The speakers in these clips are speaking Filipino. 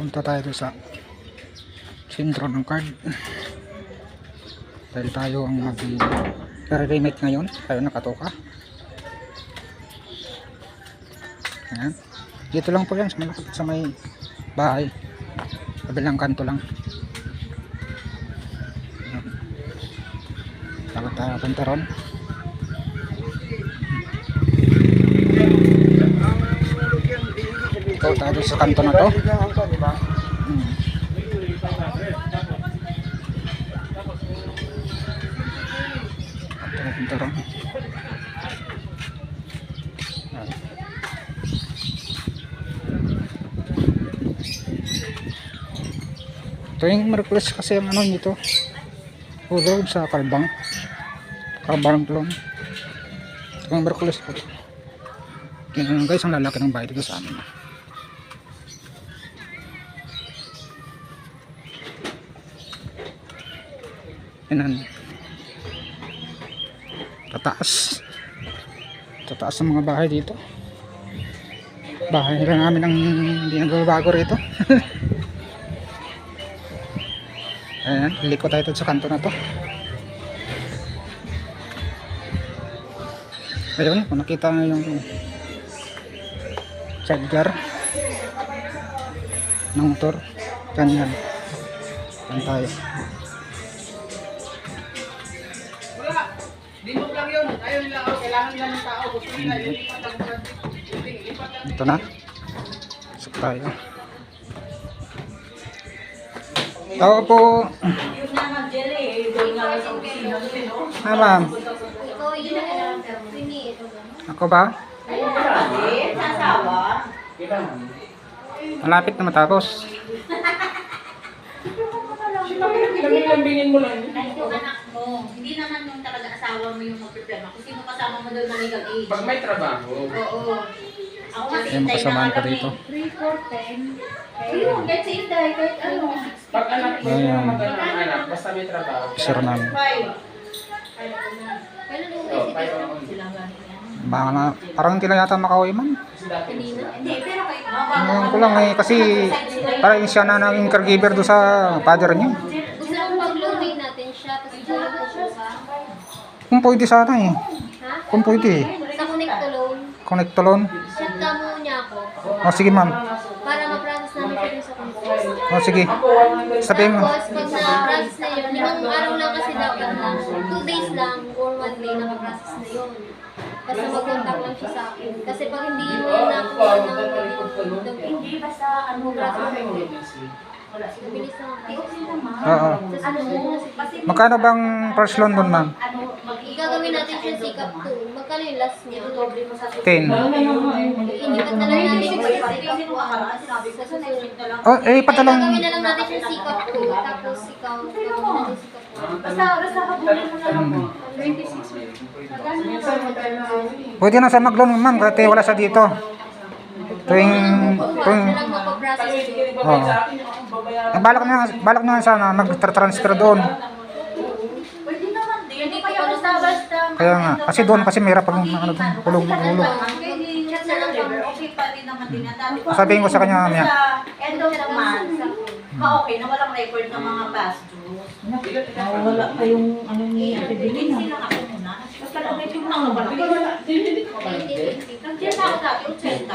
punta tayo doon sa sentro ng card dahil tayo ang mag-remit ngayon. Tayo nakatoka. Ayan. Dito lang po yan sa malapit sa may bahay, kabilang kanto lang. Dapat tayo punta ron. Ito tayo sa kanto na to. Punta ron. Tuwing Merkulis kasi ang ano nito, hulog sa Kalbang Clone. Tuwing Merkulis po. Yan guys, ang lalaki ng bahay dito sa amin. Yan. Tataas ang mga bahay dito. Bahay nila namin ang hindi nagbabago rito. Ayan, liko tayo sa kanto na to. Ayun, kung nakita nyo yung charger ng motor, ganyan. Yan tayo. Dito lang yun. Ayaw nila, kailangan nila ng tao. Gusto nila yun. Ito na. Pasok tayo. Tao po. Ah, ma'am. Ako ba? Malapit na matapos. Lambingin mo lang. Yung anak mo, hindi naman yung talaga asawa mo yung magpiprema. Kung sino kasama mo doon na legal age. Pag may trabaho. Oo. Ako kasi Yung hintay kasamaan na ko kami. dito. 3, 4, 10. Ayun, kahit sa hintay, kahit ano. Pag anak mo, Ayan. mag-anak, basta may trabaho. Sure namin. 5. Kailan yung Oh, isip five mo? ako. Sila ganit yan. Baka na, parang hindi na yata makauwi man. Hindi, pero kayo. Ngayon ko lang eh, kasi parang siya na naging caregiver doon sa father niya. Gusto mong pag-loading natin siya, tapos dyan po siya. Kung pwede sana eh. Ha? Kung pwede eh. Sa connect to loan, Connect to loan. shut ka mo niya ako. O sige ma'am. Para ma-process namin kayo sa connect. O sige. Sabihin mo. Tapos pag na-process na yun, 5 araw lang kasi dapat lang. 2 days lang or 1 day na-process na yun. Basta mag-contact lang siya sa akin. Kasi pag hindi yun nakuha ng Hindi, basta ano lang. mabilis na ako. Oo. Ano mo, Magkano bang first loan doon ma'am? gagawin natin siya sikap 2. Magkano yung last niya? 10. Inipat na lang natin yung sa susunod. Oh, eh Ay, patalang. gagawin na lang natin yung sikap 2. Tapos ikaw, gagawin natin sikap 1. Basta kapunin mo na lang po. 26 Pwede na sa mag-loan ma'am kasi wala sa dito. Tuwing Na lang mapaprocess yun. oh. Balak na sana mag-transfer doon. Pwede naman din. Hindi kaya basta-basta. Kaya nga, kasi doon kasi mahirap pag ano doon, hulog. Chat na lang kami. Okay pa rin naman din yan. Dati pa- Sabihin ko sa kanya mamaya. Sa end of the month, okay na walang record ng mga past dues. Wala pa yung ano ni Ate Billy Hindi na. lang ako muna. Basta lang may yung mga Nandiyan na ako dati, 80.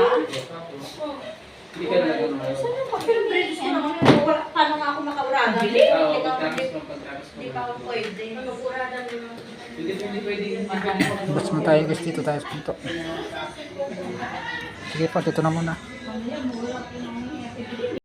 Hindi ka na yun. Pero breaks ko naman, paano nga ako makaurada? Hindi pa ako pwede. Hindi pwede. Basta mo tayo guys dito tayo sa punto. Sige po, dito na muna.